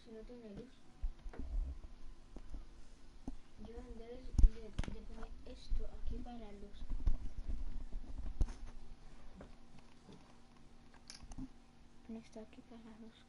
si no tiene luz. Yo debes de poner esto aquí para luz. Pon esto aquí para luz.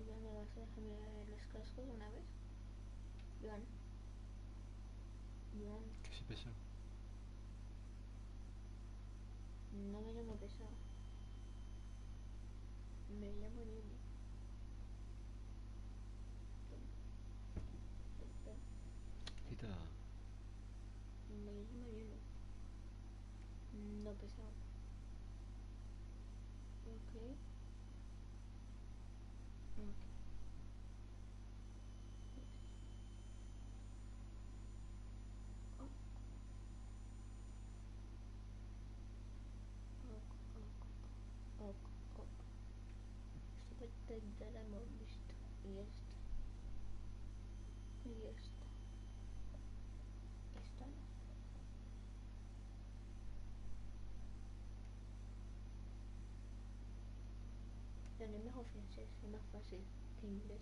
¿Ya me vas a dejar mirar los cascos una vez? Joan. Joan. ¿Qué se pesado? No me llamo pesado. Me llamo Nini. Quita. Me llamo Nini. No pesado. Ok. Ok. Ok. Ok. Ok. Ok. Esta parte ya la hemos visto. Y esta. Y esta. Esta no. Pero no es mejor francés, es más fácil que inglés.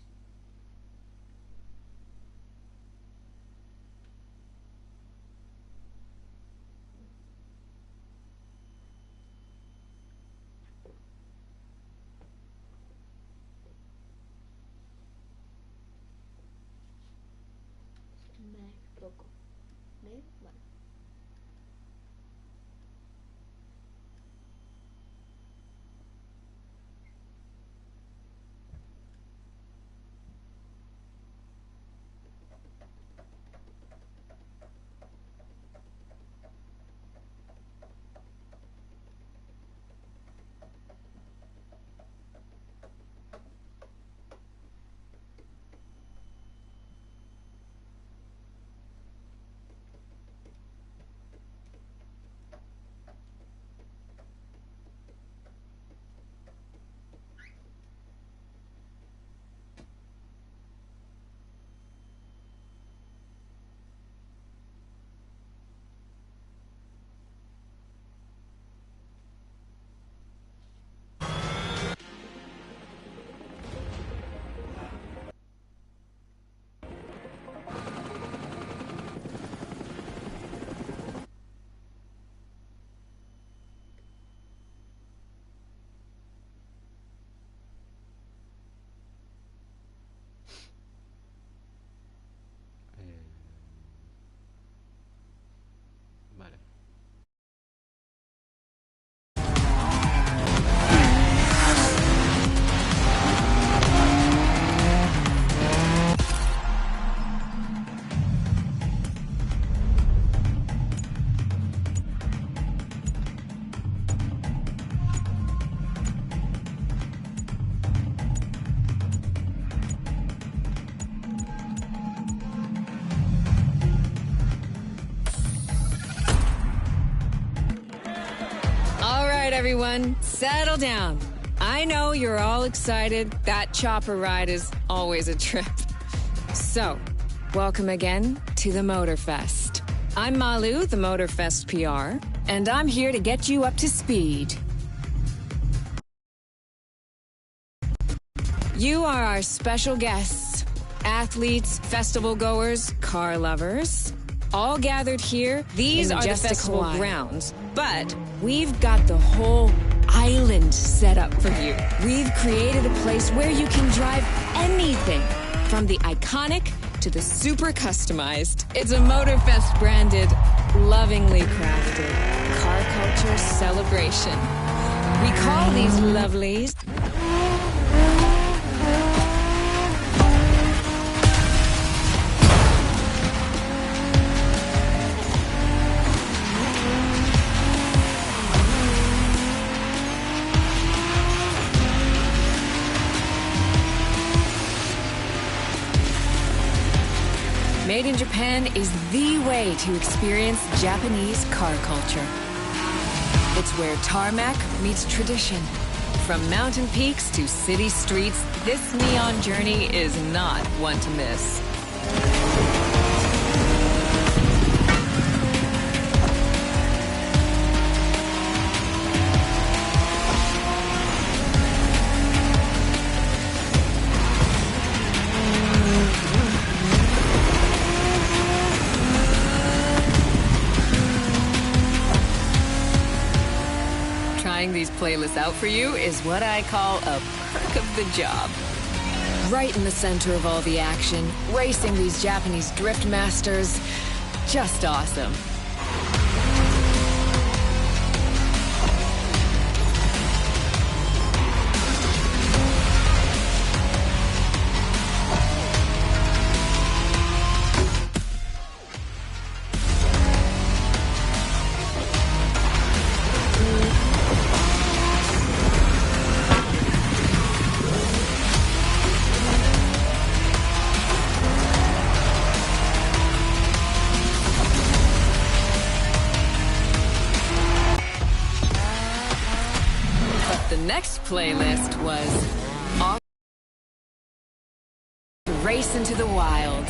Me equivoco. ¿Ves? Bueno. everyone, settle down. I know you're all excited. That chopper ride is always a trip. So, welcome again to the Motorfest. I'm Malu, the Motorfest PR, and I'm here to get you up to speed. You are our special guests, athletes, festival goers, car lovers, all gathered here. These are the festival grounds, but we've got the whole island set up for you. We've created a place where you can drive anything, from the iconic to the super customized. It's a Motorfest branded, lovingly crafted car culture celebration. We call these lovelies Made in Japan is the way to experience Japanese car culture. It's where tarmac meets tradition. From mountain peaks to city streets, this neon journey is not one to miss. These playlists out for you is what I call a perk of the job. Right in the center of all the action, racing these Japanese drift masters, just awesome. The next playlist was Race into the Wild.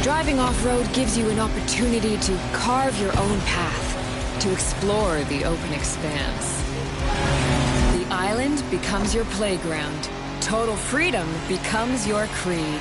Driving off-road gives you an opportunity to carve your own path, to explore the open expanse. The island becomes your playground. Total freedom becomes your creed.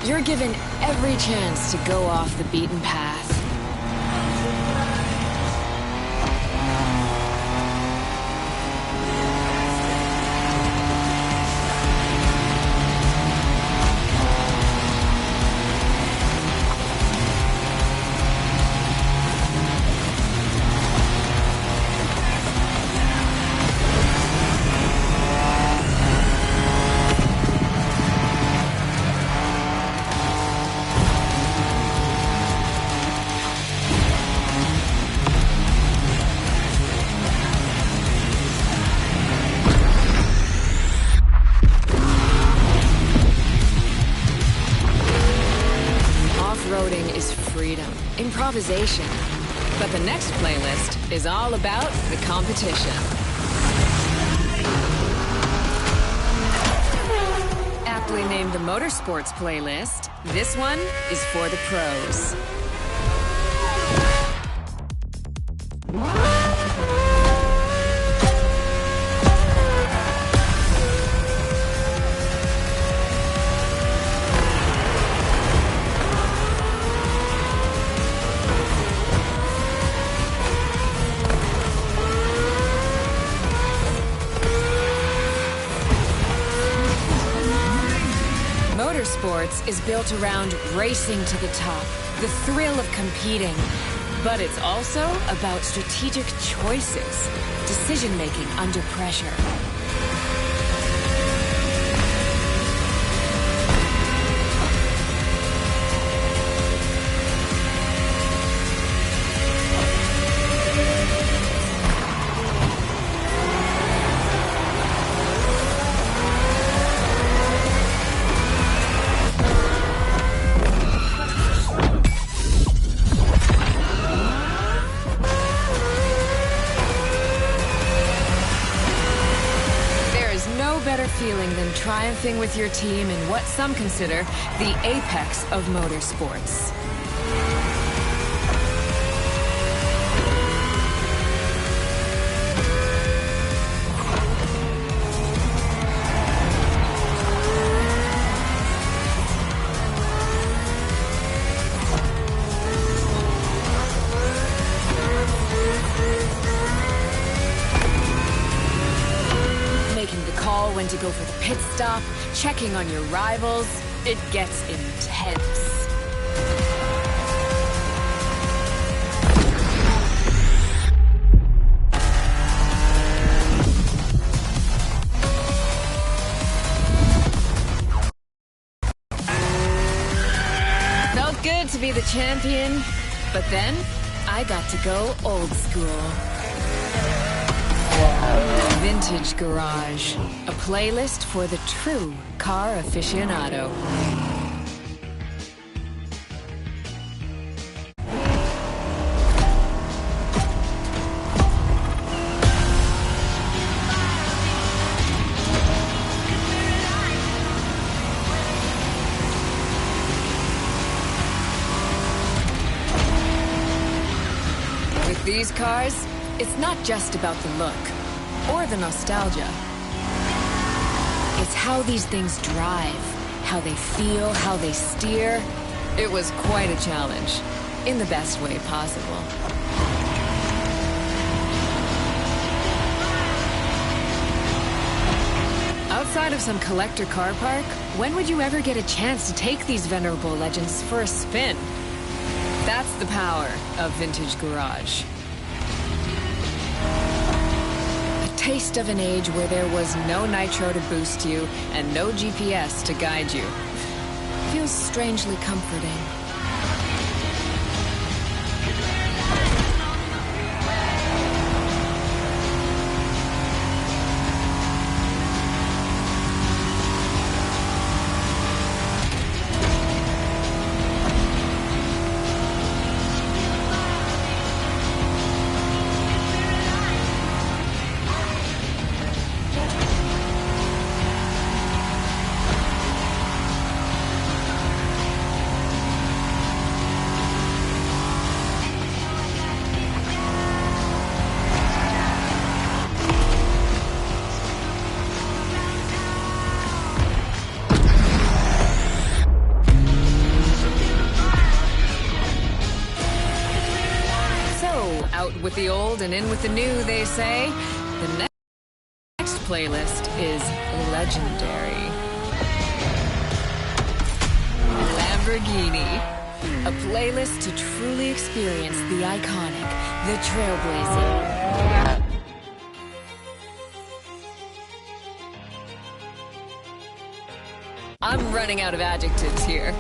You're given every chance to go off the beaten path. Is freedom, improvisation. But the next playlist is all about the competition. At aptly named the Motorsports playlist, this one is for the pros. Motorsports is built around racing to the top, the thrill of competing. But it's also about strategic choices, decision-making under pressure. Feeling than triumphing with your team in what some consider the apex of motorsports. When to go for the pit stop, checking on your rivals, it gets intense. Felt good to be the champion, but then I got to go old school. Vintage Garage, a playlist for the true car aficionado. With these cars, it's not just about the look or the nostalgia. It's how these things drive, how they feel, how they steer. It was quite a challenge, in the best way possible. Outside of some collector car park, when would you ever get a chance to take these venerable legends for a spin? That's the power of Vintage Garage. Taste of an age where there was no nitro to boost you and no GPS to guide you. Feels strangely comforting. Out with the old and in with the new, they say. The next playlist is legendary. Lamborghini. A playlist to truly experience the iconic, the trailblazing. I'm running out of adjectives here.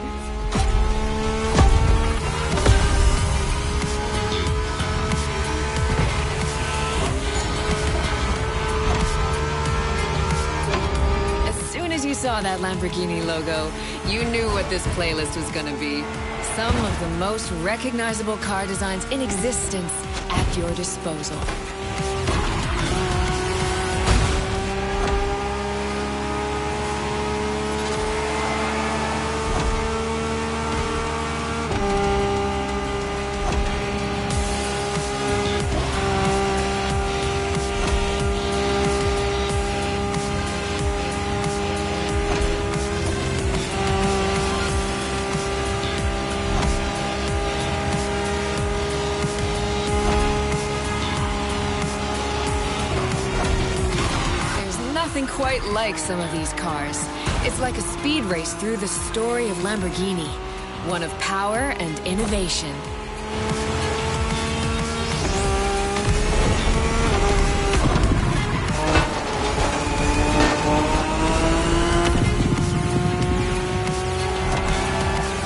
As you saw that Lamborghini logo, you knew what this playlist was gonna be. Some of the most recognizable car designs in existence at your disposal. nothing quite like some of these cars. It's like a speed race through the story of Lamborghini. One of power and innovation.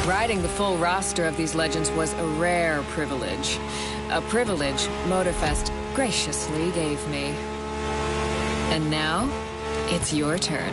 Riding the full roster of these legends was a rare privilege. A privilege Motorfest graciously gave me. And now, it's your turn.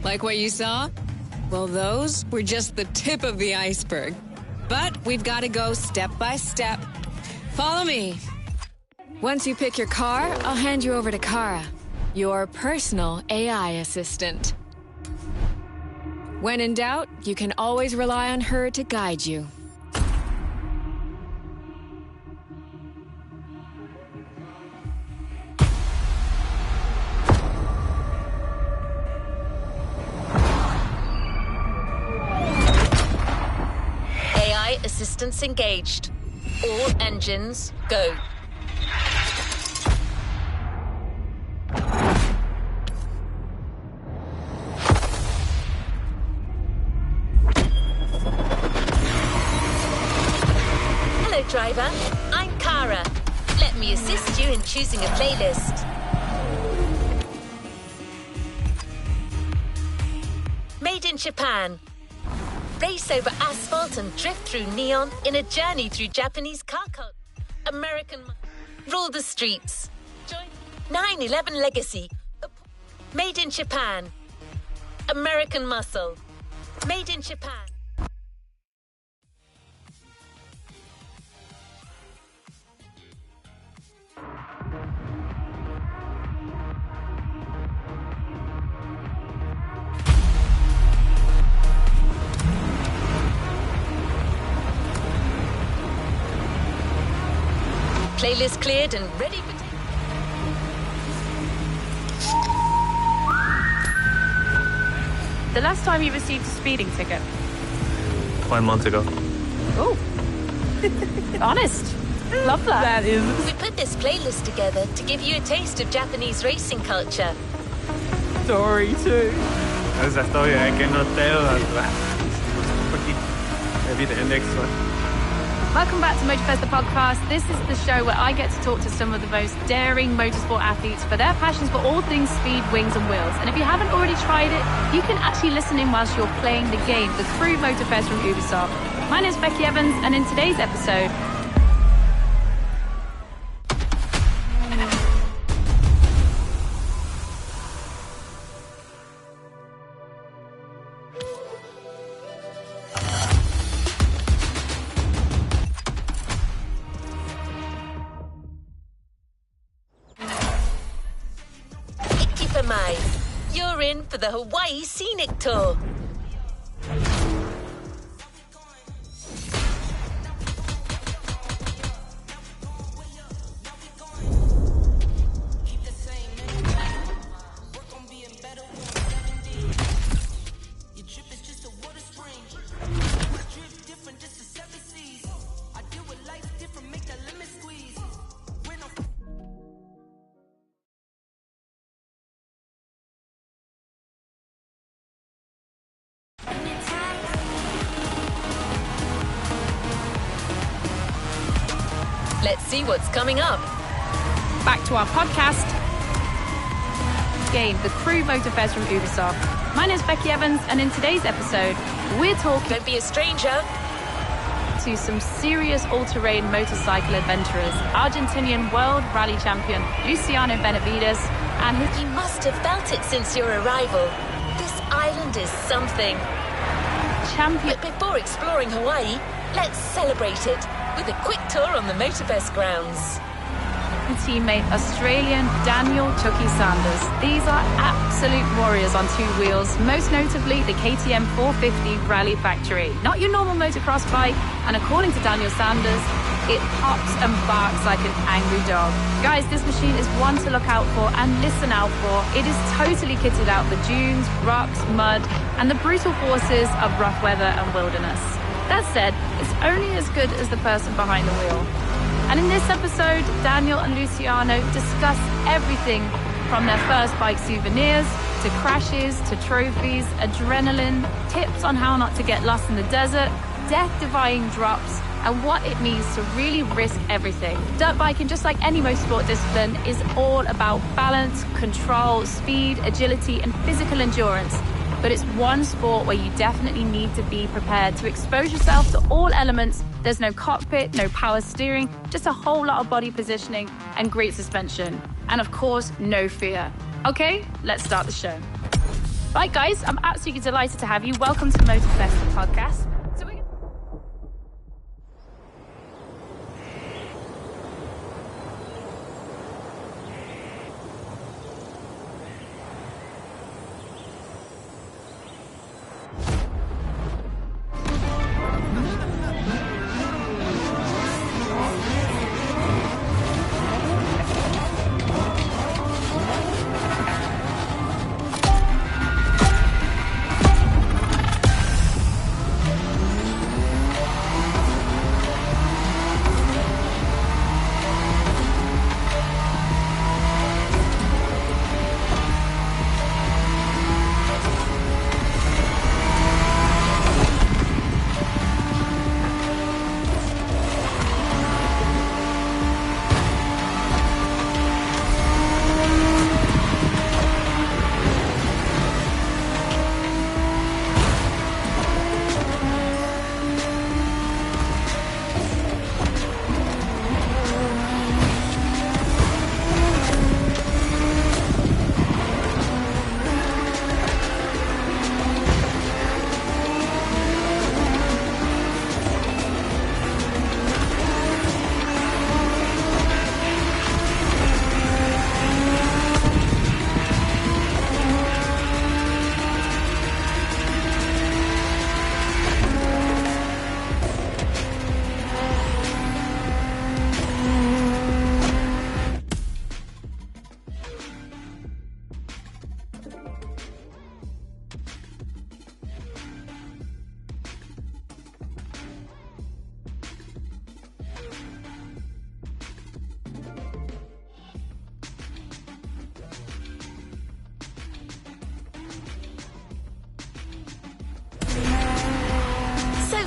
Like what you saw? Well, those were just the tip of the iceberg. But we've got to go step by step. Follow me. Once you pick your car, I'll hand you over to Kara, your personal AI assistant. When in doubt, you can always rely on her to guide you. Assistance engaged. All engines, go. Hello, driver. I'm Kara. Let me assist you in choosing a playlist. Made in Japan. Race over asphalt and drift through neon in a journey through Japanese car culture. American rule the streets. Join 9/11 Legacy. Made in Japan. American muscle. Made in Japan. Playlist cleared and ready for... The last time you received a speeding ticket? 1 month ago. Oh. Honest. Love that. That is... We put this playlist together to give you a taste of Japanese racing culture. Story too. Esa storia è che non te lo maybe the next one. Welcome back to Motorfest, the podcast. This is the show where I get to talk to some of the most daring motorsport athletes for their passions for all things speed, wings and wheels. And if you haven't already tried it, you can actually listen in whilst you're playing the game, the Crew Motorfest from Ubisoft. My name is Becky Evans, and in today's episode... You're in for the Hawaii Scenic Tour. Let's see what's coming up. Back to our podcast. Game, the Crew Motorfest from Ubisoft. My name's Becky Evans, and in today's episode, we're talking... Don't be a stranger. ...to some serious all-terrain motorcycle adventurers. Argentinian World Rally Champion Luciano Benavides and his... You must have felt it since your arrival. This island is something. champion. But before exploring Hawaii, let's celebrate it with a quick tour on the Motorfest grounds. Teammate Australian Daniel Chucky Sanders. These are absolute warriors on two wheels, most notably the KTM 450 Rally Factory. Not your normal motocross bike, and according to Daniel Sanders, it hops and barks like an angry dog. Guys, this machine is one to look out for and listen out for. It is totally kitted out for dunes, rocks, mud, and the brutal forces of rough weather and wilderness. That said, it's only as good as the person behind the wheel. And in this episode, Daniel and Luciano discuss everything from their first bike souvenirs, to crashes, to trophies, adrenaline, tips on how not to get lost in the desert, death-defying drops, and what it means to really risk everything. Dirt biking, just like any motorsport discipline, is all about balance, control, speed, agility, and physical endurance. But it's one sport where you definitely need to be prepared to expose yourself to all elements. There's no cockpit, no power steering, just a whole lot of body positioning and great suspension. And of course, no fear. Okay, let's start the show. Right, guys, I'm absolutely delighted to have you. Welcome to the Motorfest podcast.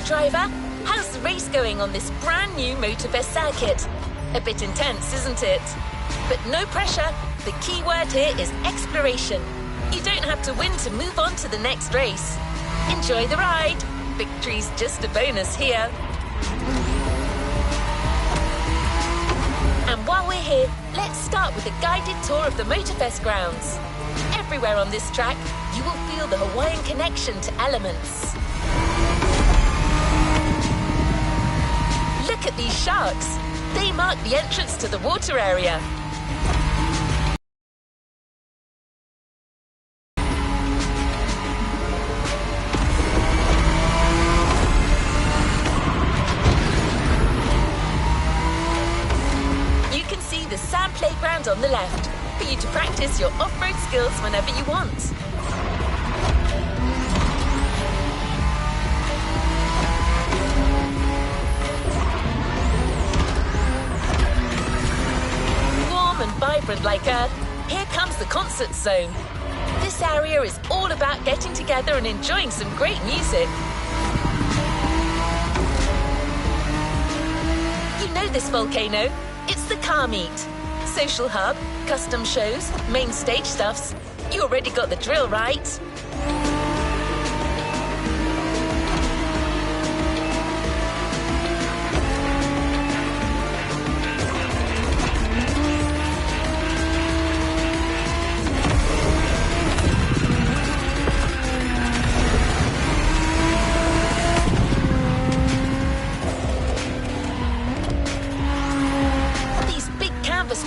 Driver, how's the race going on this brand new Motorfest circuit? A bit intense, isn't it? But no pressure. The key word here is exploration. You don't have to win to move on to the next race. Enjoy the ride. Victory's just a bonus here. And while we're here, let's start with a guided tour of the Motorfest grounds. Everywhere on this track, you will feel the Hawaiian connection to elements. Look at these sharks. They mark the entrance to the water area. You can see the sand playground on the left for you to practice your off-road skills whenever you want. And vibrant like Earth, here comes the concert zone. This area is all about getting together and enjoying some great music. You know this volcano? It's the car meet. Social hub, custom shows, main stage stuffs. You already got the drill, right?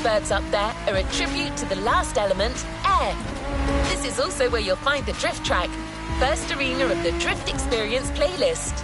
birds up there are a tribute to the last element, air. This is also where you'll find the drift track, first arena of the Drift Experience playlist.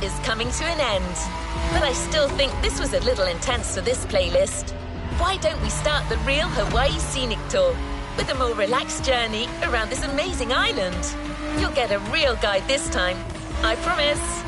Is coming to an end. But I still think this was a little intense for this playlist. Why don't we start the real Hawaii Scenic Tour with a more relaxed journey around this amazing island? You'll get a real guide this time, I promise.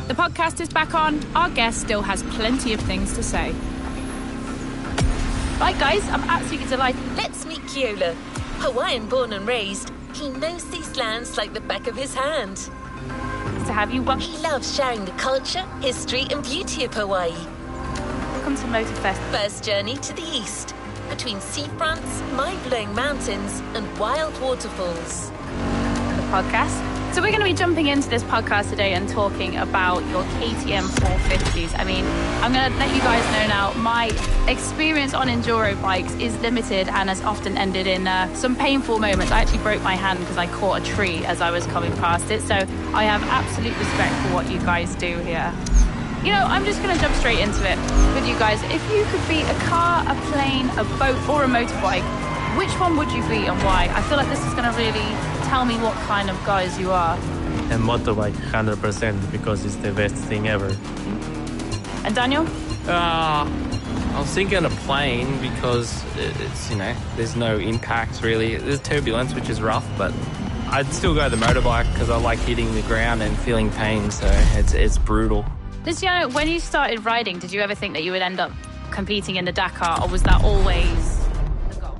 The podcast is back on. Our guest still has plenty of things to say. Right, guys, I'm absolutely delighted. Let's meet Keola. Hawaiian born and raised, he knows these lands like the back of his hand. To have you He loves sharing the culture, history and beauty of Hawaii. welcome to Motorfest. First journey to the east, between seafronts, mind-blowing mountains and wild waterfalls. The podcast. So we're going to be jumping into this podcast today and talking about your KTM 450s. I mean, I'm going to let you guys know now, my experience on enduro bikes is limited and has often ended in some painful moments. I actually broke my hand because I caught a tree as I was coming past it. So I have absolute respect for what you guys do here. You know, I'm just going to jump straight into it with you guys. If you could be a car, a plane, a boat or a motorbike, which one would you be and why? I feel like this is going to really tell me what kind of guys you are. And motorbike 100% because it's the best thing ever. And Daniel? I was thinking a plane because it's, you know, there's no impact really. There's turbulence, which is rough, but I'd still go the motorbike because I like hitting the ground and feeling pain, so it's brutal. Luciano, when you started riding, did you ever think that you would end up competing in the Dakar, or was that always the goal?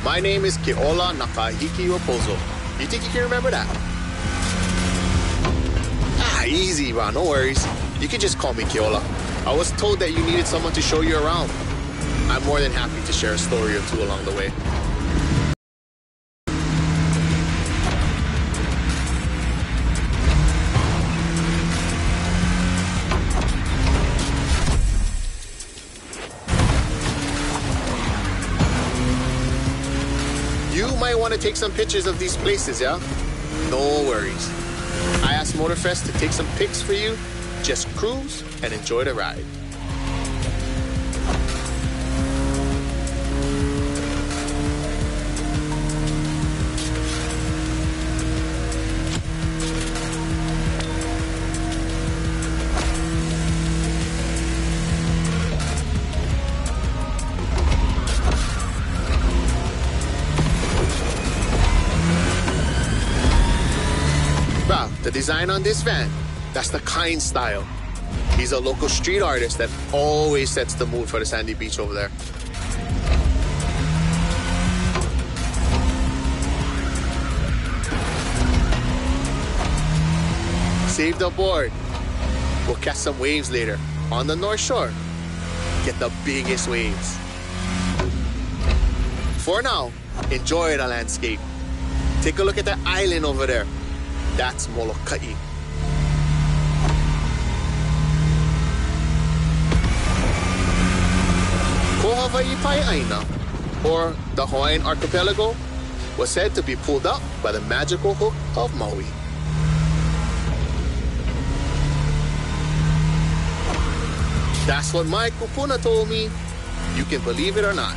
My name is Keola Nakahiki Raposo. You think you can remember that? Easy, bro. No worries. You can just call me Keola. I was told that you needed someone to show you around. I'm more than happy to share a story or two along the way. You might want to take some pictures of these places, yeah? No worries. I asked Motorfest to take some pics for you. Just cruise and enjoy the ride. The design on this van, that's the Kind style. He's a local street artist that always sets the mood for the sandy beach over there. Saved aboard. We'll catch some waves later on the North Shore. Get the biggest waves. For now, enjoy the landscape. Take a look at that island over there. That's Molokai. Ko Hawaii Pai'aina, or the Hawaiian archipelago, was said to be pulled up by the magical hook of Maui. That's what my kupuna told me. You can believe it or not.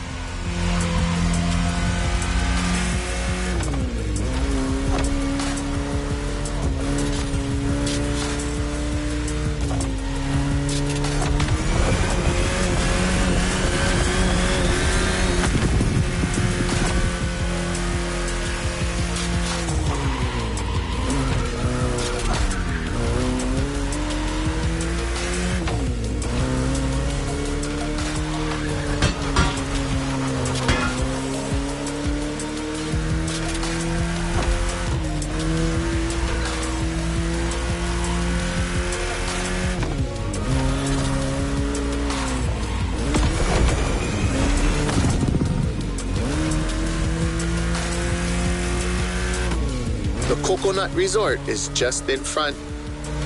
Coconut Resort is just in front.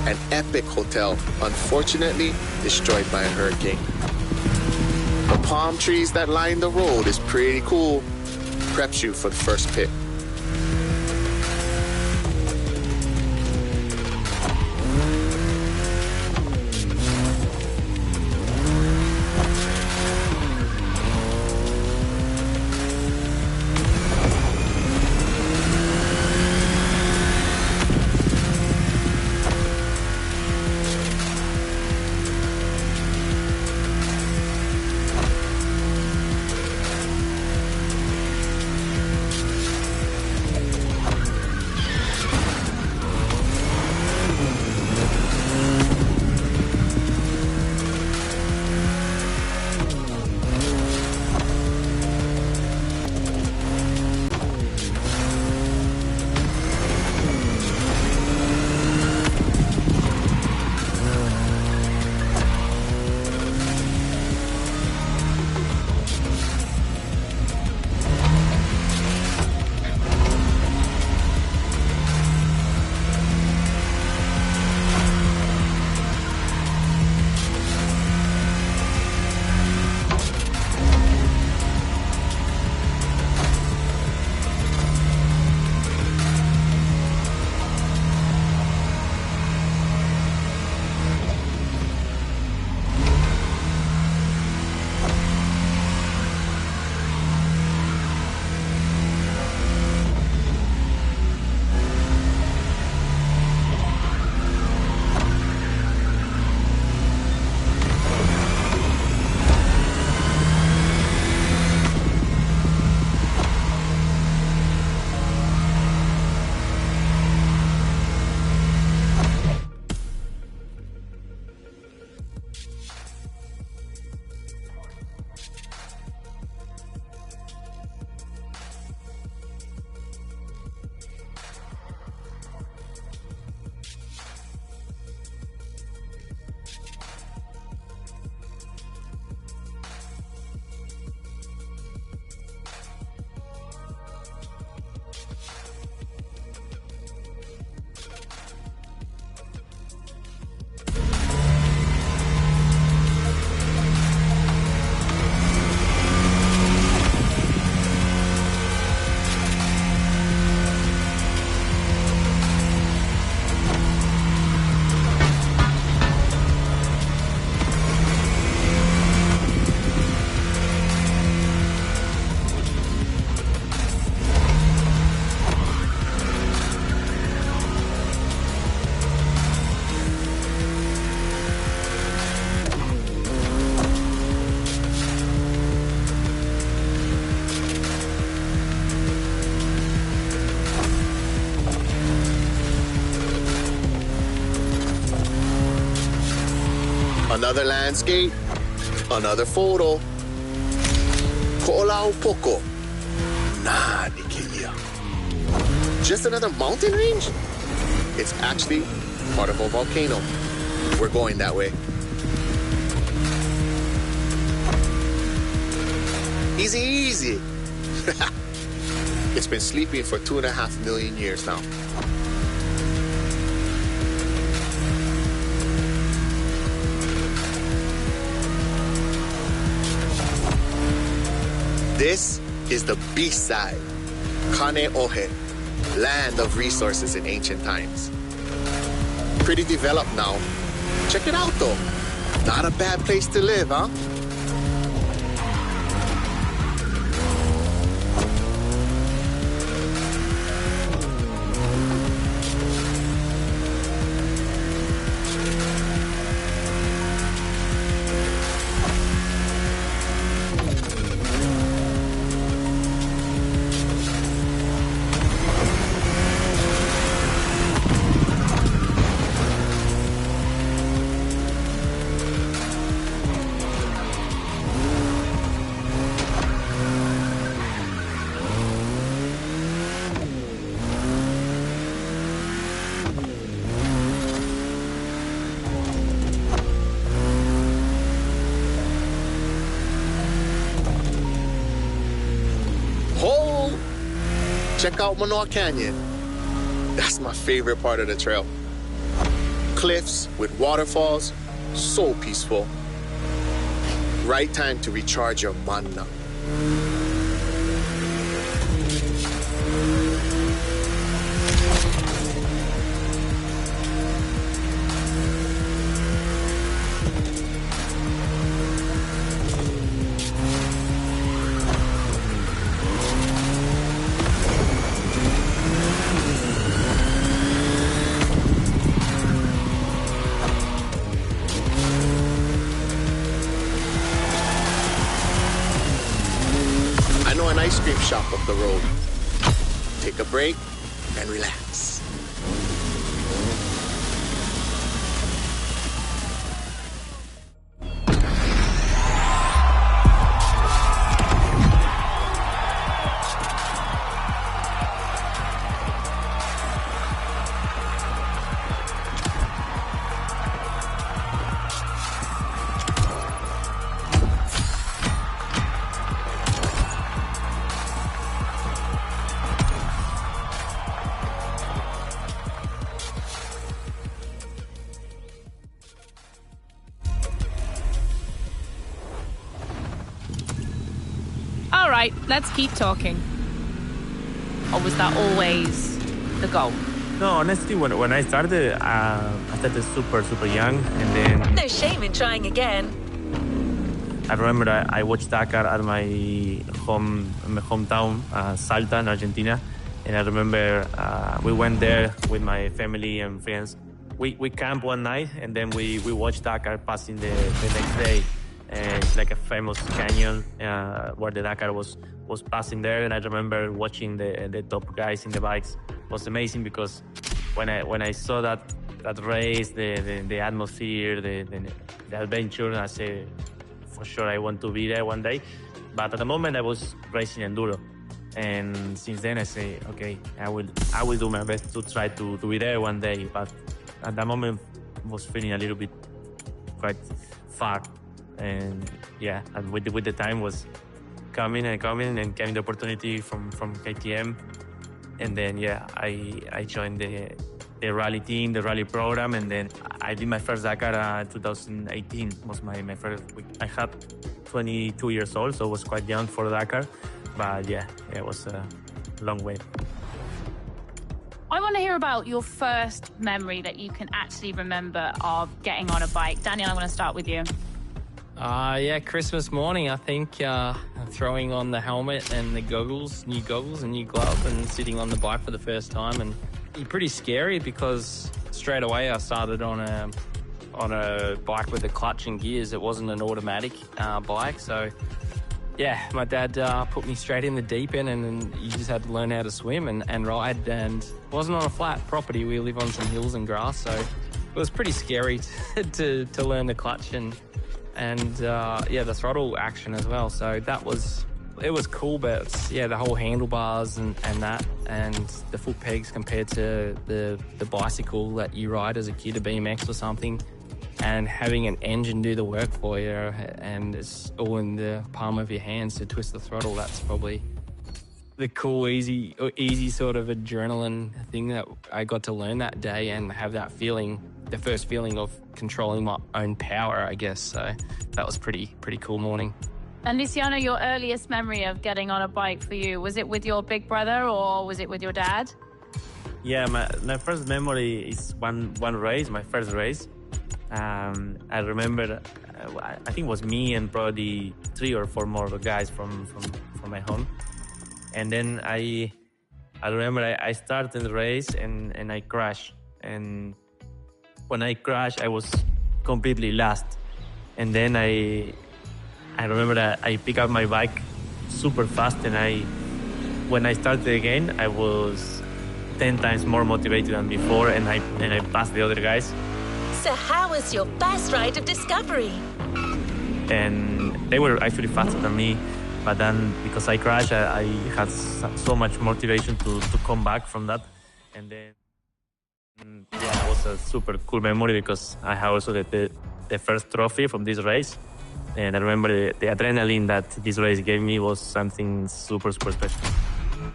An epic hotel, unfortunately destroyed by a hurricane. The palm trees that line the road is pretty cool. Preps you for the first pit. Another landscape, another photo. Ko'olau poko. Nani keia. Just another mountain range? It's actually part of a volcano. We're going that way. Easy, easy. It's been sleeping for 2.5 million years now. This is the beast side, Kane Ohe, land of resources in ancient times. Pretty developed now. Check it out though. Not a bad place to live, huh? Check out Manoa Canyon. That's my favorite part of the trail. Cliffs with waterfalls, so peaceful. Right time to recharge your mana. Ice cream shop up the road. Take a break and relax. All right, let's keep talking. Or was that always the goal? No, honestly, when I started super young, and then No shame in trying again. I remember I watched Dakar at my hometown, Salta, in Argentina, and I remember we went there with my family and friends. We camped one night, and then we watched Dakar passing the next day. And it's like a famous canyon where the Dakar was passing there, and I remember watching the top guys in the bikes. It was amazing because when I saw that race, the atmosphere, the adventure, I said for sure I want to be there one day. But at the moment I was racing enduro, and since then I say okay, I will do my best to try to be there one day. But at that moment I was feeling a little bit quite far. And yeah, and with the time was coming and came the opportunity from KTM, and then yeah, I joined the rally team, the rally program, and then I did my first Dakar 2018 was my first week. I had 22 years old, so I was quite young for Dakar, but yeah, it was a long way. I want to hear about your first memory that you can actually remember of getting on a bike. Daniel, I want to start with you. Yeah, Christmas morning, I think, throwing on the helmet and the new goggles and new glove, and sitting on the bike for the first time. And it's pretty scary because straight away I started on a bike with a clutch and gears. It wasn't an automatic bike, so yeah, my dad put me straight in the deep end, and you just had to learn how to swim and ride. And it wasn't on a flat property. We live on some hills and grass, so was pretty scary to learn the clutch and the throttle action as well. So it was cool, but the whole handlebars and that, and the foot pegs compared to the bicycle that you ride as a kid, a BMX or something, and having an engine do the work for you, and it's all in the palm of your hands to twist the throttle. That's probably the cool, easy sort of adrenaline thing that I got to learn that day and have that feeling, the first feeling of controlling my own power, I guess. So that was pretty cool morning. And Luciano, your earliest memory of getting on a bike for you, was it with your big brother or was it with your dad? Yeah, my first memory is one race, my first race. I remember, I think it was me and probably 3 or 4 more guys from my home. And then I remember I started the race and I crashed. And when I crashed, I was completely lost. And then I remember that I picked up my bike super fast, and when I started again, I was 10 times more motivated than before, and I passed the other guys. So how was your first ride of discovery? And they were actually faster than me, but then because I crashed, I had so much motivation to come back from that. And then it was a super cool memory because I had also the first trophy from this race. And I remember the adrenaline that this race gave me was something super special.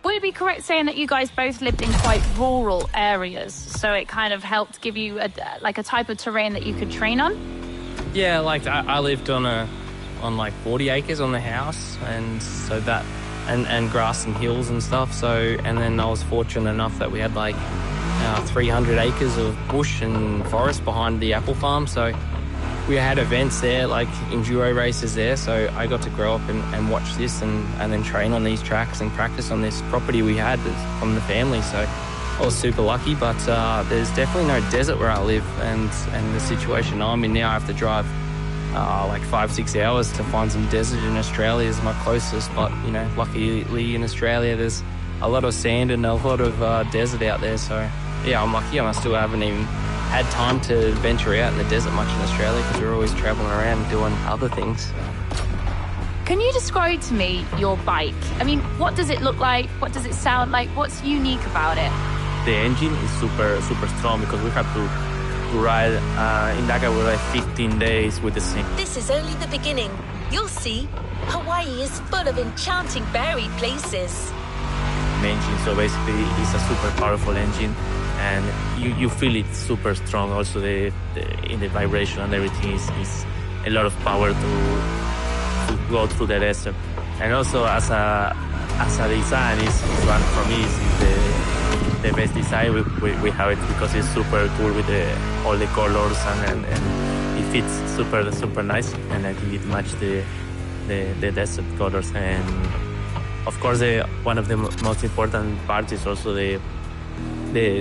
Would it be correct saying that you guys both lived in quite rural areas, so it kind of helped give you a type of terrain that you could train on? Yeah, like I lived on like 40 acres on the house, and so that and grass and hills and stuff. So, and then I was fortunate enough that we had like 300 acres of bush and forest behind the apple farm. So we had events there, like enduro races there, so I got to grow up and watch this and then train on these tracks and practice on this property we had from the family. So I was super lucky, but there's definitely no desert where I live, and the situation I'm in now, I have to drive like 5-6 hours to find some desert in Australia is my closest, but you know, luckily in Australia there's a lot of sand and a lot of desert out there. So yeah, I'm lucky. I still haven't even had time to venture out in the desert much in Australia because we're always traveling around doing other things. Can you describe to me your bike? I mean, what does it look like? What does it sound like? What's unique about it? The engine is super strong because we have to ride in Dakar. We ride 15 days with the same. This is only the beginning. You'll see, Hawaii is full of enchanting buried places. Engine, so basically it's a super powerful engine, and you feel it super strong. Also in the vibration and everything is a lot of power to go through the desert. And also as a design is one for me is the best design we have it because it's super cool with all the colors and it fits super nice, and I think it matches the desert colors. And of course, one of the most important parts is also the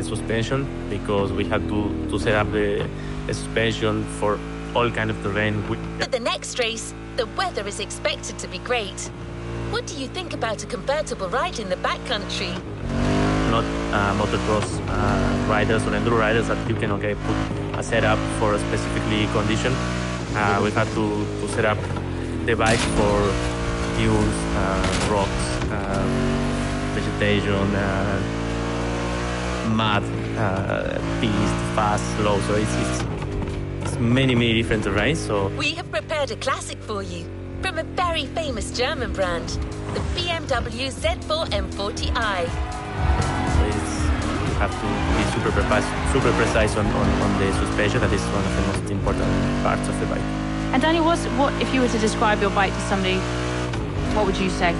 suspension, because we have to set up the suspension for all kind of terrain. For the next race, the weather is expected to be great. What do you think about a convertible ride in the backcountry? Not motocross riders or enduro riders that you can put a setup for a specifically condition. We have to set up the bike for hills, rocks, vegetation, mud, piste, fast, slow. So it's many different terrains. So we have prepared a classic for you from a very famous German brand, the BMW Z4 M40i. So you have to be super precise on the suspension. That is one of the most important parts of the bike. And Danny, what if you were to describe your bike to somebody? What would you say?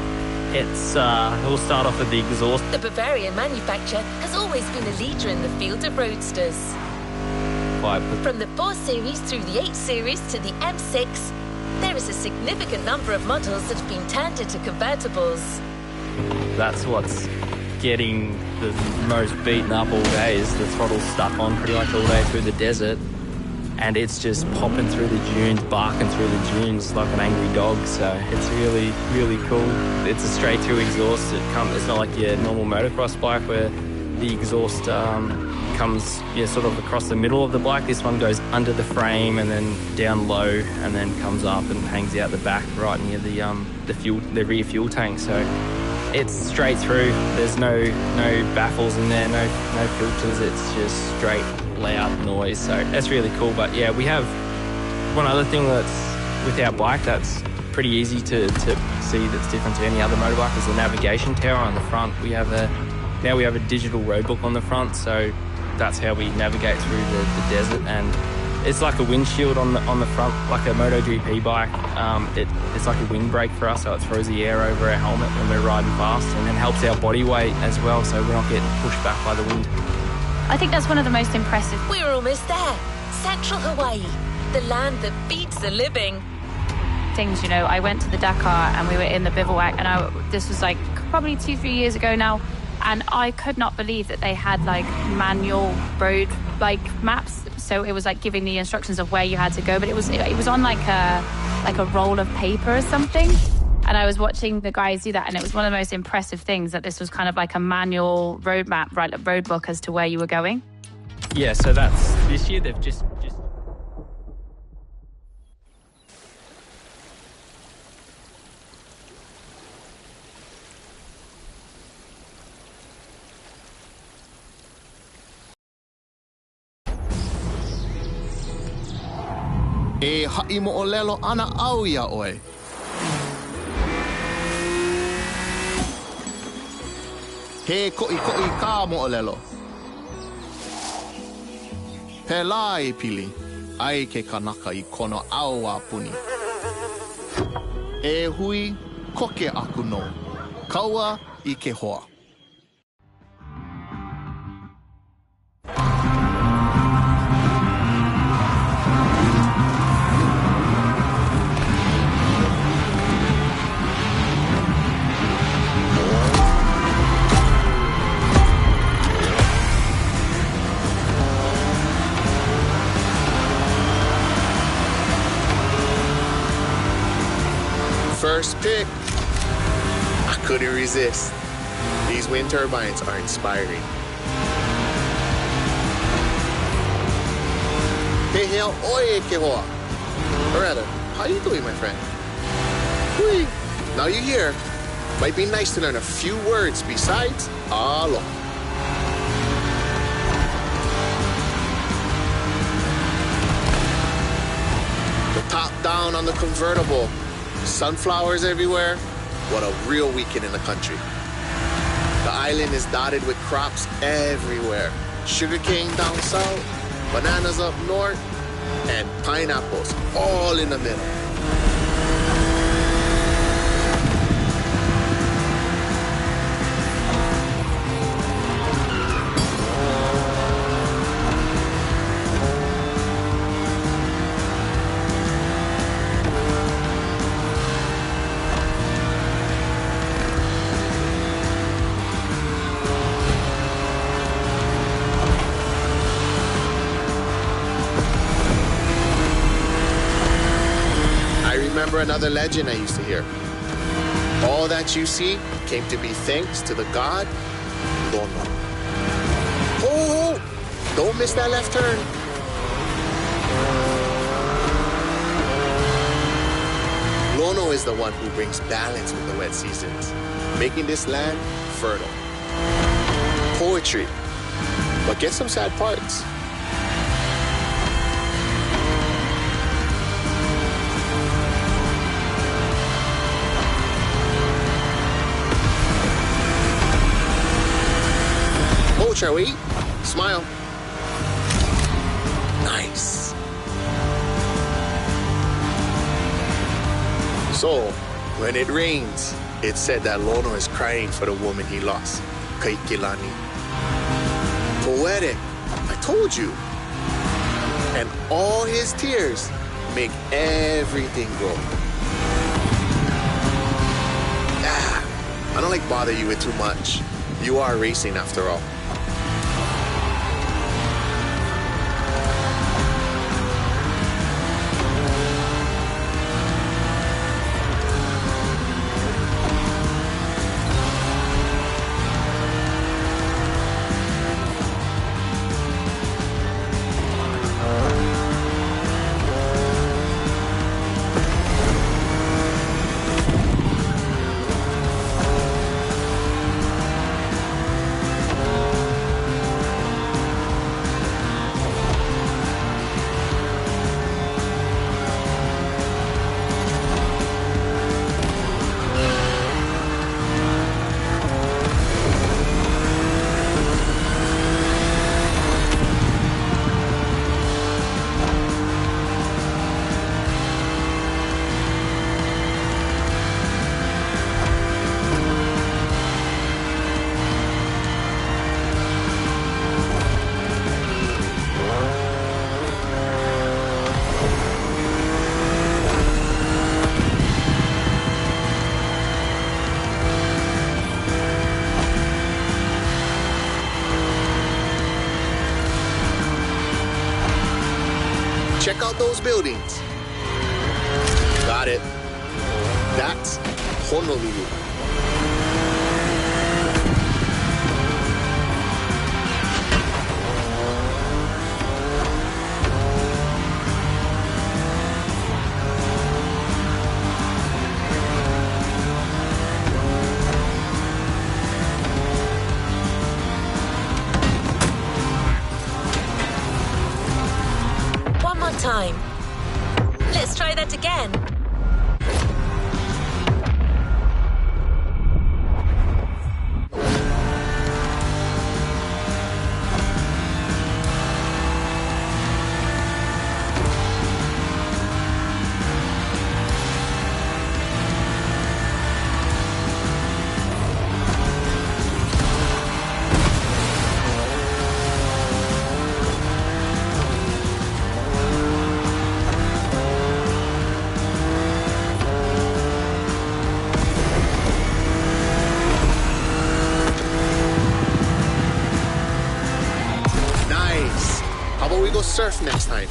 We'll start off with the exhaust. The Bavarian manufacturer has always been a leader in the field of roadsters. From the 4 Series through the 8 Series to the M6, there is a significant number of models that have been turned into convertibles. That's what's getting the most beaten up all day, is the throttle stuck on pretty much all day through the desert. And it's just popping through the dunes, barking through the dunes like an angry dog. So it's really cool. It's a straight through exhaust. It's not like your normal motocross bike where the exhaust comes sort of across the middle of the bike. This one goes under the frame and then down low and then comes up and hangs out the back right near the rear fuel tank. So it's straight through. There's no baffles in there, no filters. It's just straight loud noise. So that's really cool. But yeah, we have one other thing that's with our bike that's pretty easy to see that's different to any other motorbike is the navigation tower on the front. Now we have a digital roadbook on the front, so that's how we navigate through the desert, and it's like a windshield on the front, like a MotoGP bike. It's like a windbreak for us, so it throws the air over our helmet when we're riding fast, and then helps our body weight as well, so we're not getting pushed back by the wind. I think that's one of the most impressive. We're almost there. Central Hawaii, the land that beats the living. Things, I went to the Dakar and we were in the bivouac, and this was like probably 2-3 years ago now, and I could not believe that they had like manual road like maps. So it was like giving the instructions of where you had to go, but it was on like a roll of paper or something. And I was watching the guys do that, and it was one of the most impressive things that this was kind of like a manual road map, right, like road book as to where you were going. Yeah, so that's this year they've just E ha'i mo'olelo ana au ia oe. He ko'i ka mo'olelo. Pela e pili, ai ke kanaka I kono au a puni. E hui, koke aku no. Kaua I ke hoa. First pick. I couldn't resist. These wind turbines are inspiring. Hey, hell, oye, que hoa. Or rather, how you doing, my friend? Hui. Now you're here. Might be nice to learn a few words besides alo. The top down on the convertible. Sunflowers everywhere. What a real weekend in the country. The island is dotted with crops everywhere. Sugarcane down south, bananas up north, and pineapples all in the middle. Another legend I used to hear. All that you see came to be thanks to the god Lono. Oh, don't miss that left turn. Lono is the one who brings balance with the wet seasons, making this land fertile. Poetry, but get some sad parts. Shall we? Smile. Nice. So, when it rains, it's said that Lono is crying for the woman he lost, Kaikilani. Poetic, I told you. And all his tears make everything grow. I don't like bother you with too much. You are racing after all. Check out those buildings. Got it. That's Honolulu. One more time. Let's try that again. Surf next time.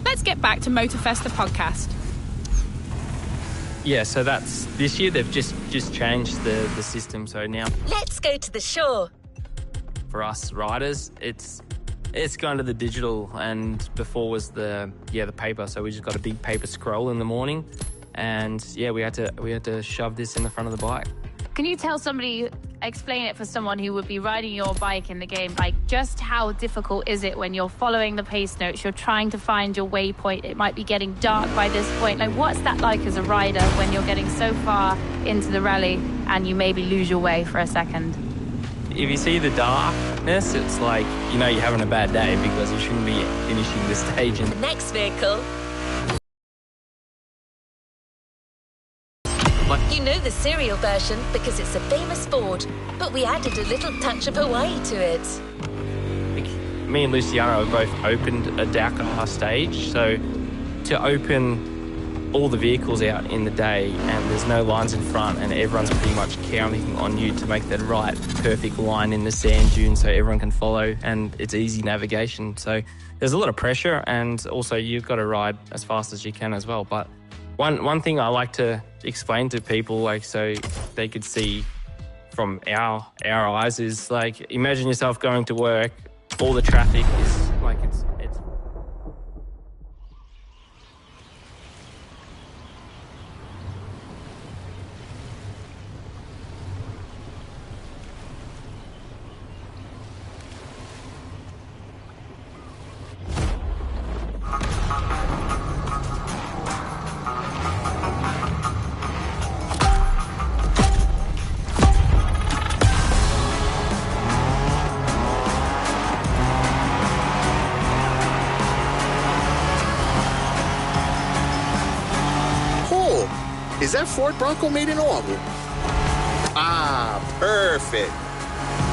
Let's get back to Motorfest, the podcast. Yeah, so that's this year they've just changed the system. So now Let's go to the shore. for us riders, it's kind of the digital, and before was the paper. So we just got a big paper scroll in the morning, and yeah, we had to shove this in the front of the bike. Can you explain it for someone who would be riding your bike in the game, like just how difficult is it when you're following the pace notes, you're trying to find your waypoint, it might be getting dark by this point, like what's that like as a rider when you're getting so far into the rally and you maybe lose your way for a second? If you see the darkness, it's like, you're having a bad day because you shouldn't be finishing the stage. The next vehicle. You know the serial version because it's a famous Ford, but we added a little touch of Hawaii to it. Me and Luciano have both opened a Dakar stage, so to open all the vehicles out in the day and there's no lines in front and everyone's pretty much counting on you to make that right perfect line in the sand dune so everyone can follow and it's easy navigation. So there's a lot of pressure, and also you've got to ride as fast as you can as well. But one thing I like to explain to people, like so they could see from our eyes, is like, imagine yourself going to work, all the traffic is like it's Is that Ford Bronco made in Oahu? Ah, perfect.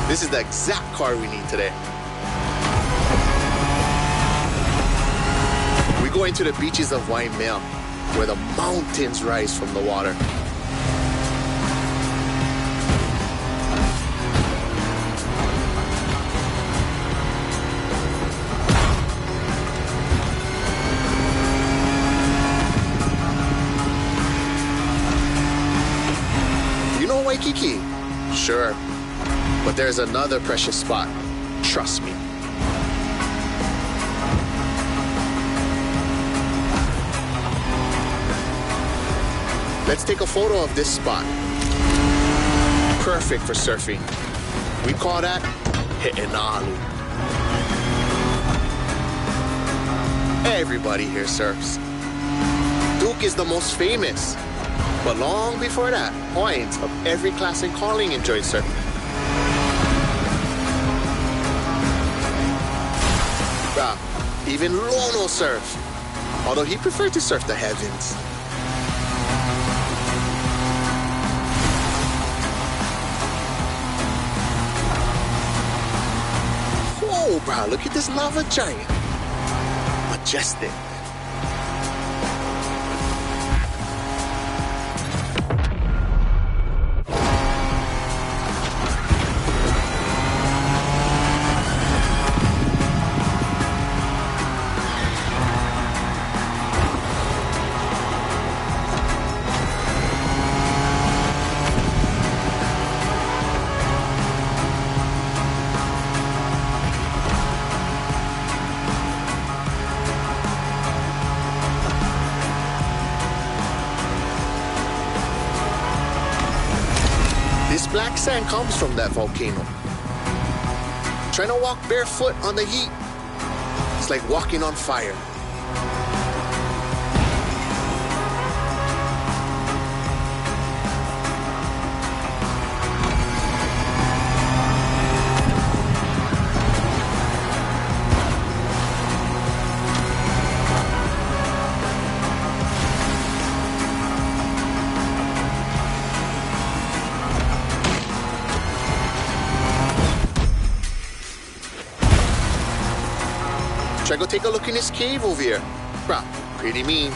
This is the exact car we need today. We go into the beaches of Waimea, where the mountains rise from the water. Waikiki? Sure. But there's another precious spot. Trust me. Let's take a photo of this spot. Perfect for surfing. We call that He'enalu. Everybody here surfs. Duke is the most famous. But long before that, Hawaiians of every class and calling enjoyed surfing. Even Lono surf, although he preferred to surf the heavens. Whoa, bro, look at this lava giant. Majestic. Black sand comes from that volcano. Trying to walk barefoot on the heat, it's like walking on fire. Try go take a look in this cave over here. Bruh, pretty mean.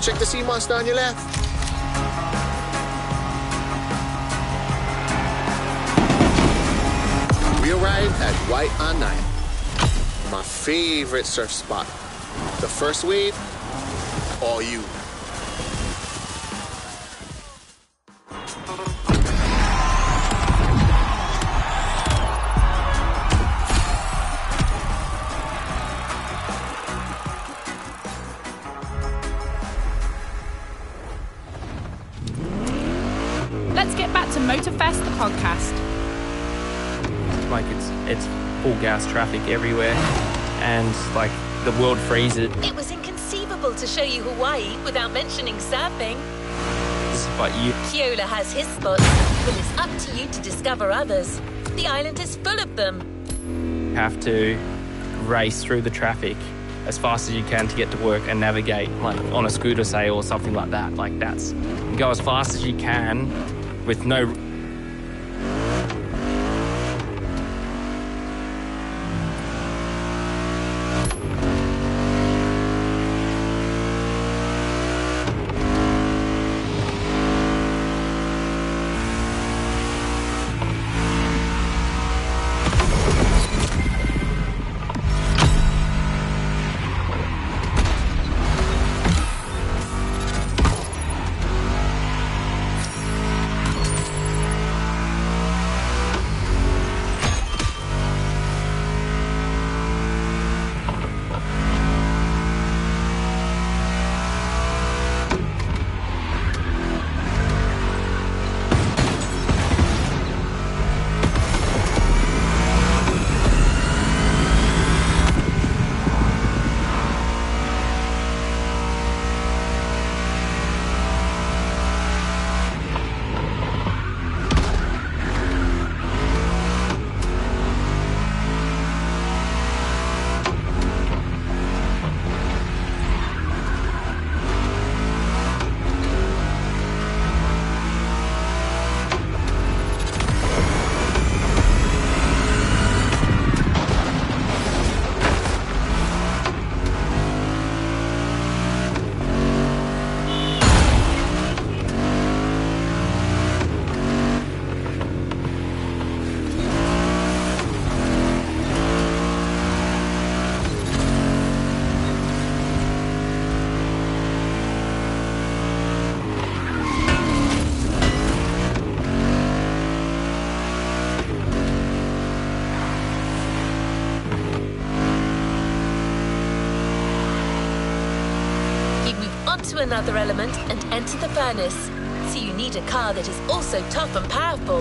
Check the sea monster on your left. We arrived at White on Nine, my favorite surf spot. The first wave, all you. Let's get back to Motorfest, the podcast. Like it's full gas traffic everywhere, and like the world freezes. It was inconceivable to show you Hawaii without mentioning surfing. But Keola has his spots, but it's up to you to discover others. The island is full of them. you have to race through the traffic as fast as you can to get to work and navigate, like on a scooter, say, or something like that. Like that's, go as fast as you can with no... to another element and enter the furnace. So you need a car that is also tough and powerful.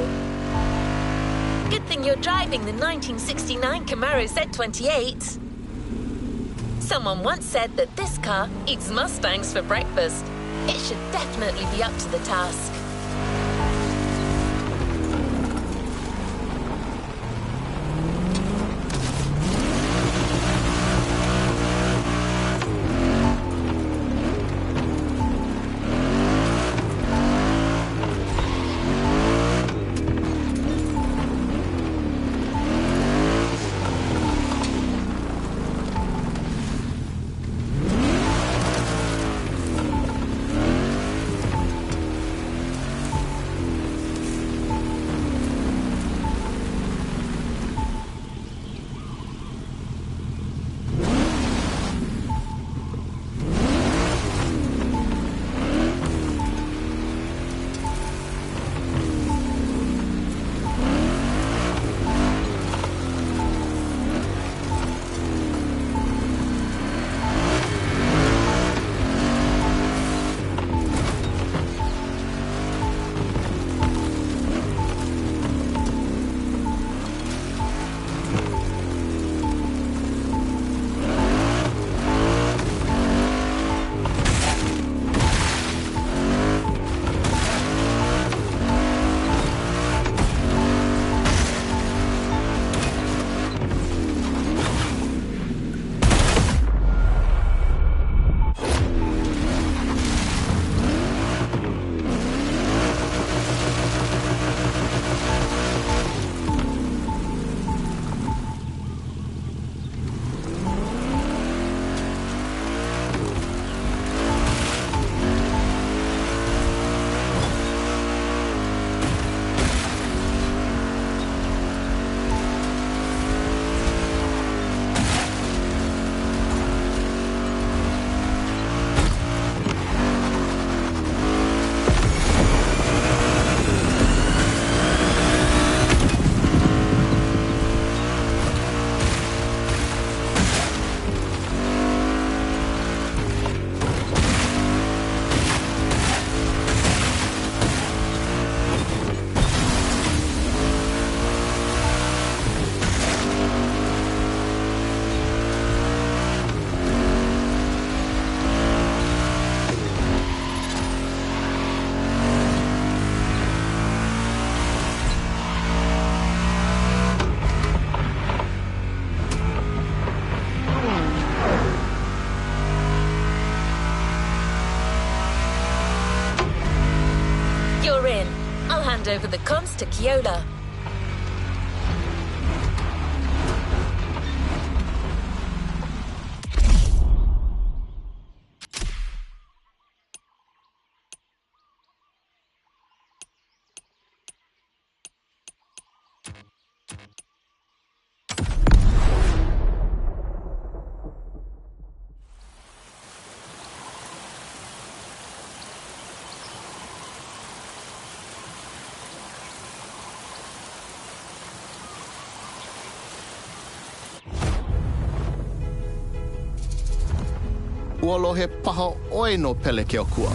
Good thing you're driving the 1969 Camaro Z28. Someone once said that this car eats Mustangs for breakfast. It should definitely be up to the task. Over the comms to Kyola. Uolo he paha oi no pele ke o kua.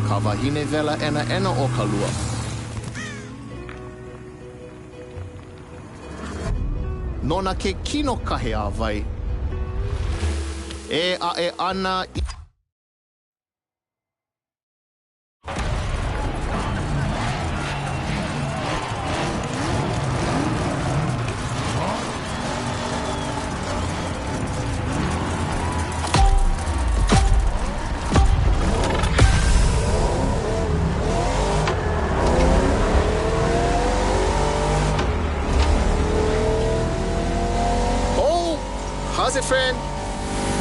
Ka wahine vela ena o ka lua. Nona ke kino kahe a vai. E a e ana i... How's it, friend?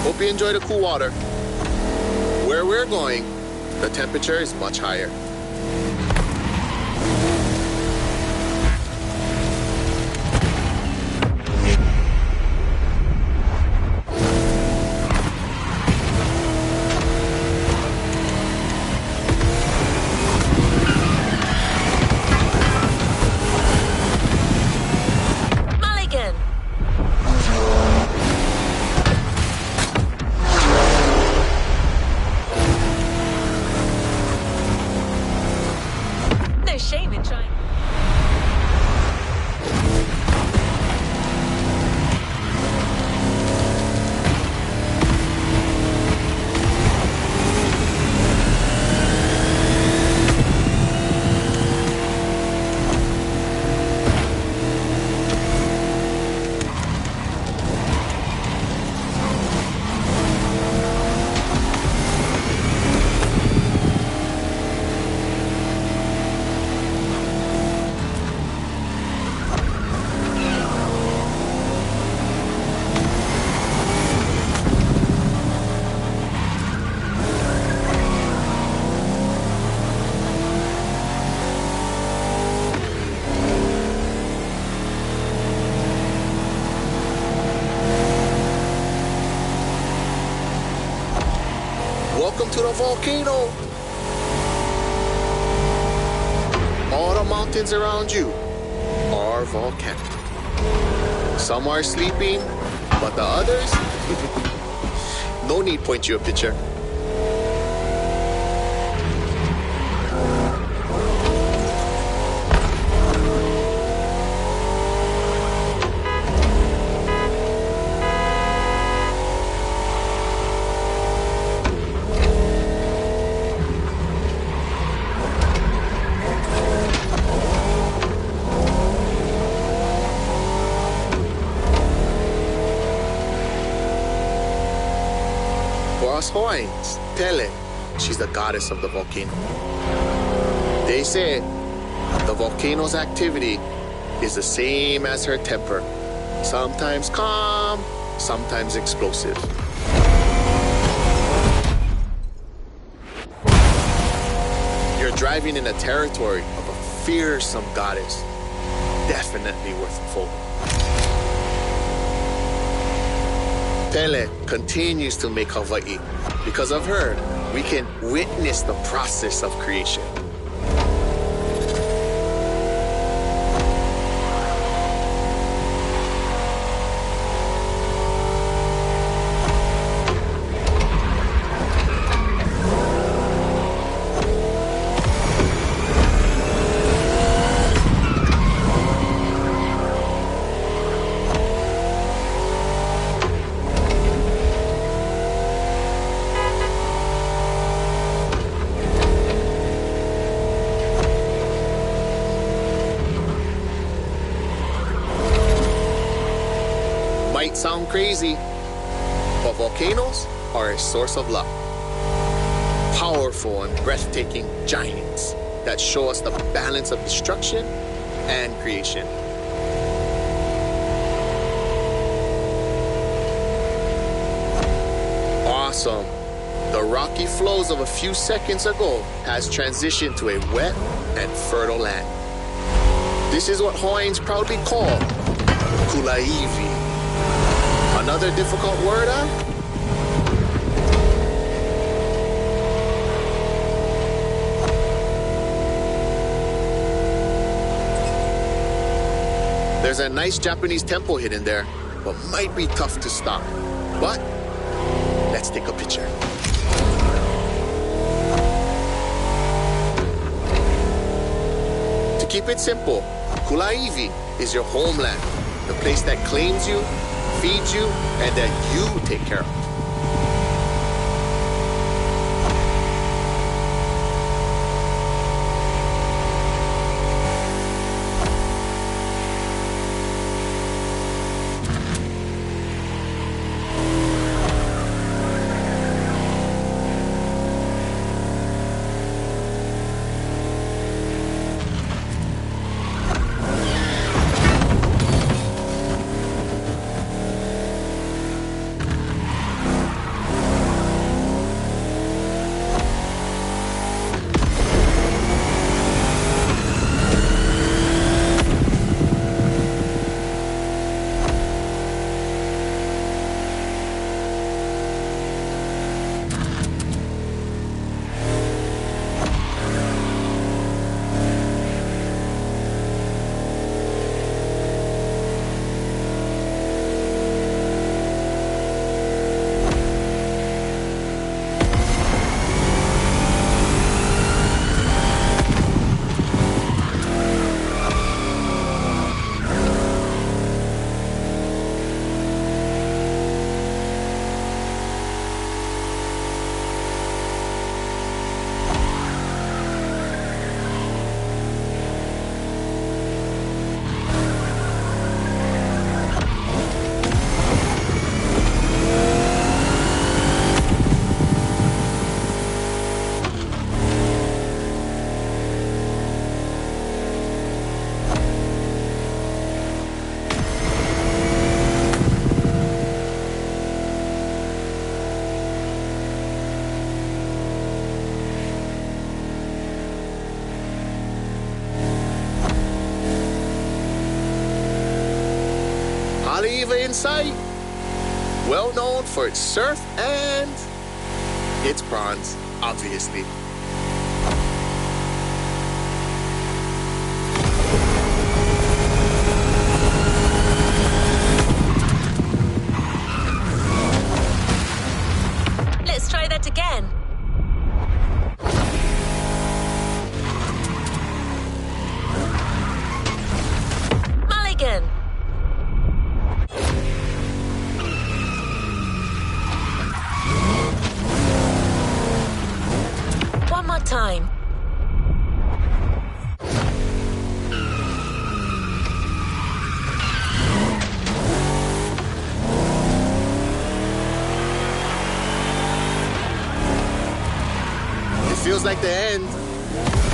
Hope you enjoy the cool water. Where we're going, the temperature is much higher. welcome to the volcano. All the mountains around you are volcanic. Some are sleeping, but the others, no need point you a picture. Hawaiians, Pele, she's the goddess of the volcano. They say the volcano's activity is the same as her temper. Sometimes calm, sometimes explosive. You're driving in a territory of a fearsome goddess. Definitely worth a follow. Pele continues to make Hawaii. Because of her, we can witness the process of creation. Might sound crazy, but volcanoes are a source of luck. Powerful and breathtaking giants that show us the balance of destruction and creation. Awesome. The rocky flows of a few seconds ago has transitioned to a wet and fertile land. This is what Hawaiians proudly call Kulaivi. Another difficult word, huh? There's a nice Japanese temple hidden there, but might be tough to stop. But let's take a picture. To keep it simple, Kulaivi is your homeland, the place that claims you, feeds you, and that you take care of. Haleiwa in sight, well known for its surf and It's bronze, obviously. Let's try that again. Mulligan. One more time. Feels like the end.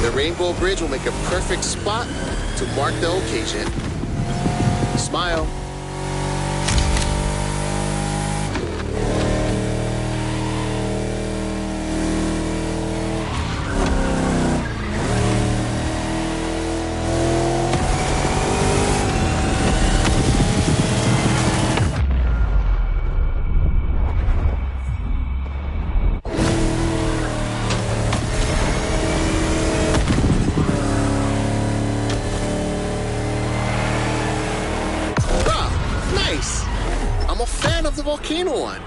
The Rainbow Bridge will make a perfect spot to mark the occasion. Smile. I'm a fan of the volcano one.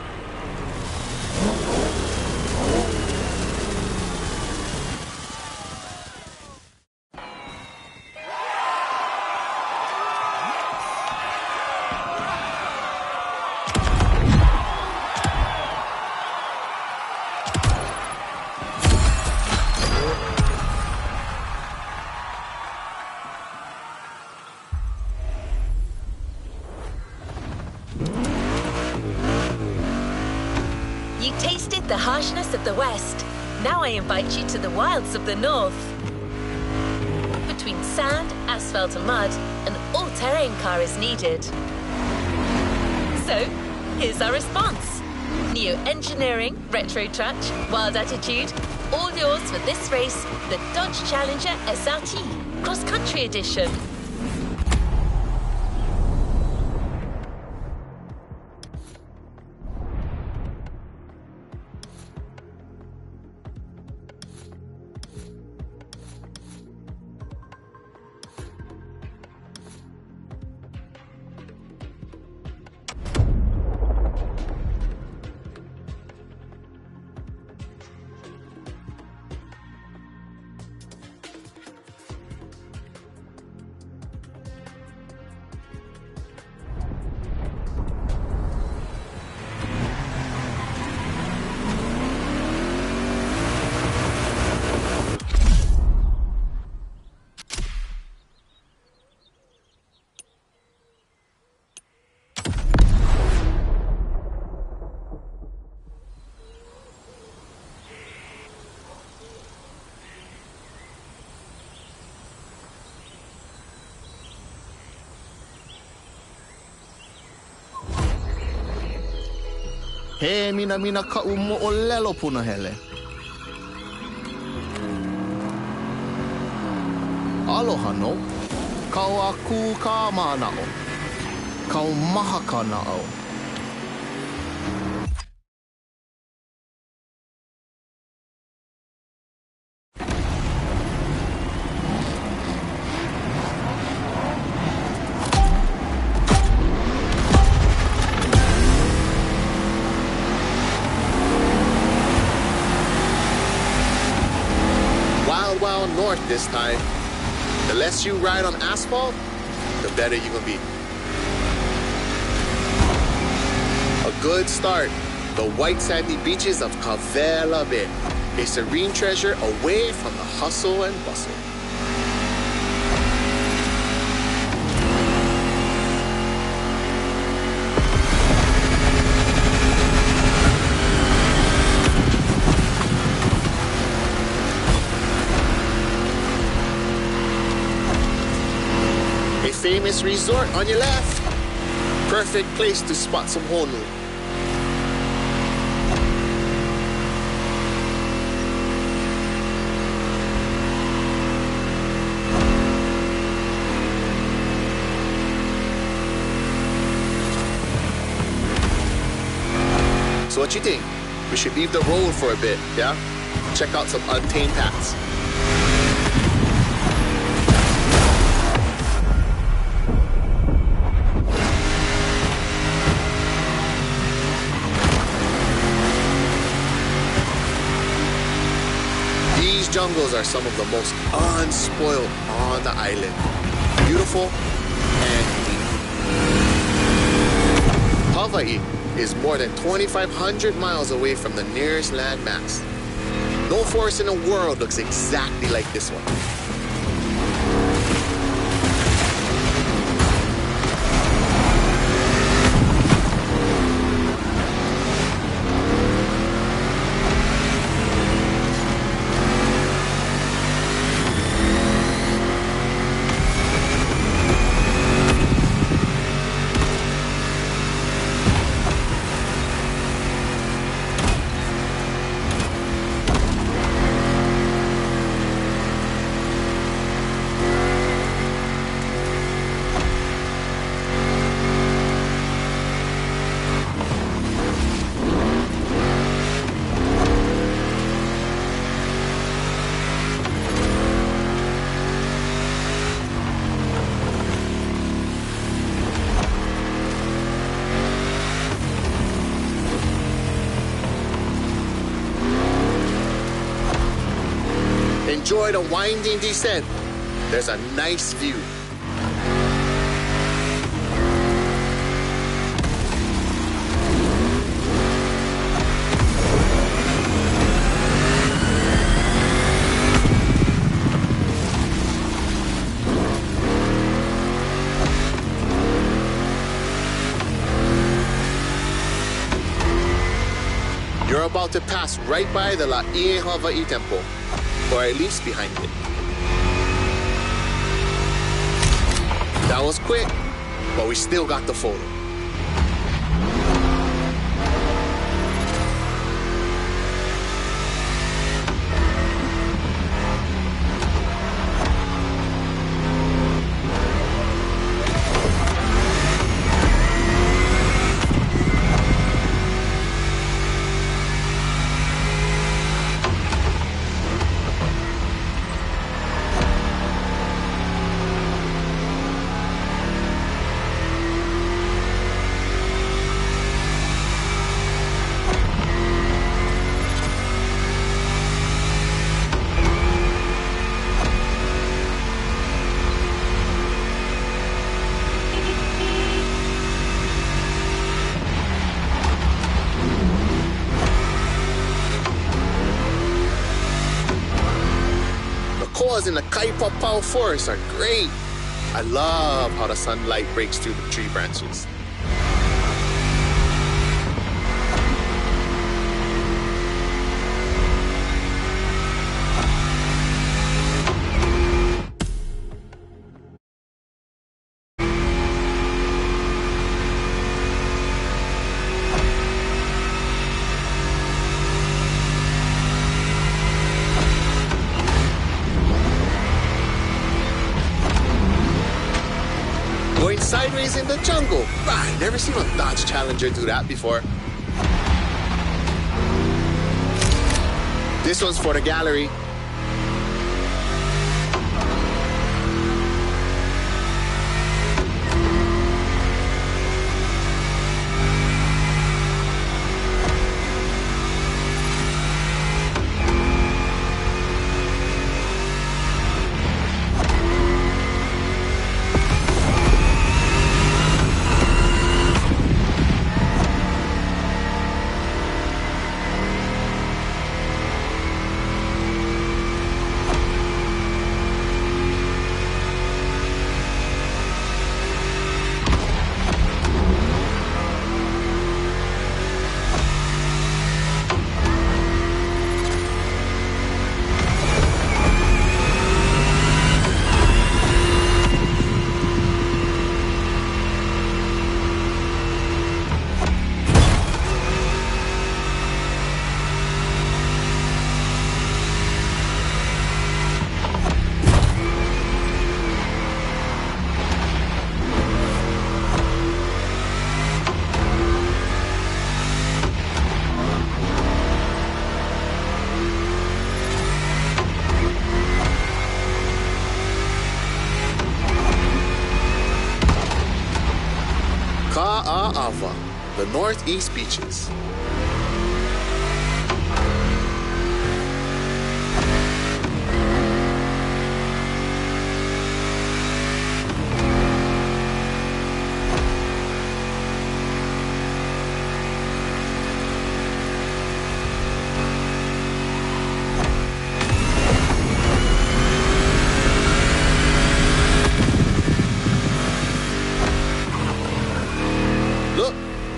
You tasted the harshness of the West. Now I invite you to the wilds of the North. Between sand, asphalt and mud, an all-terrain car is needed. So, here's our response. Neo engineering, retro touch, wild attitude, all yours for this race, the Dodge Challenger SRT, cross-country edition. He mina ka umo o lelo puna hele. Aloha no. Kau aku ka manao. Kau maha ka nao. Wild north this time. The less you ride on asphalt, the better you're gonna be. A good start. The white sandy beaches of Cavela Bay, a serene treasure away from the hustle and bustle. Famous resort on your left. Perfect place to spot some honu. So what you think? we should leave the road for a bit, yeah? Check out some untamed paths. These jungles are some of the most unspoiled on the island. Beautiful and deep. Hawaii is more than 2,500 miles away from the nearest landmass. No forest in the world looks exactly like this one. Enjoy the winding descent. There's a nice view. You're about to pass right by the Laie Hawaii Temple, or at least behind it. That was quick, but we still got the photo. In the Kaipapau forest are great. I love how the sunlight breaks through the tree branches. Going sideways in the jungle. I've never seen a Dodge Challenger do that before. This one's for the gallery. northeast beaches.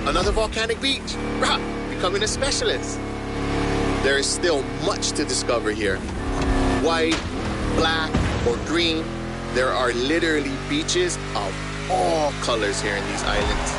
Another volcanic beach. Rah, becoming a specialist. There is still much to discover here. White, black, or green, there are literally beaches of all colors here in these islands.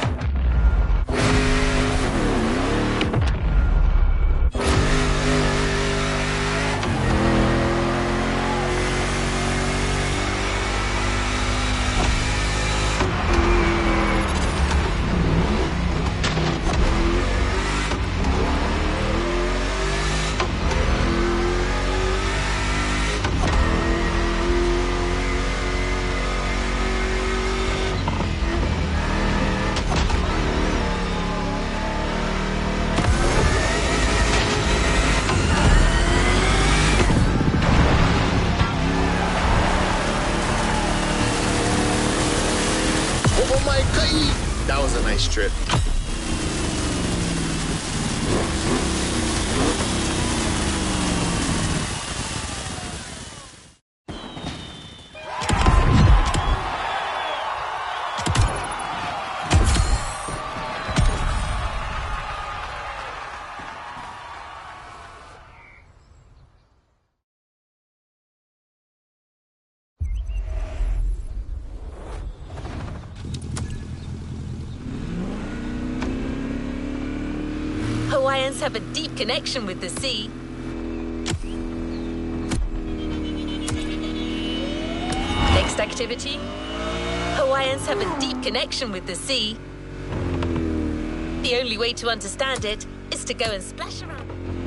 That was a nice trip. Hawaiians have a deep connection with the sea. Next activity. Hawaiians have a deep connection with the sea. The only way to understand it is to go and splash around.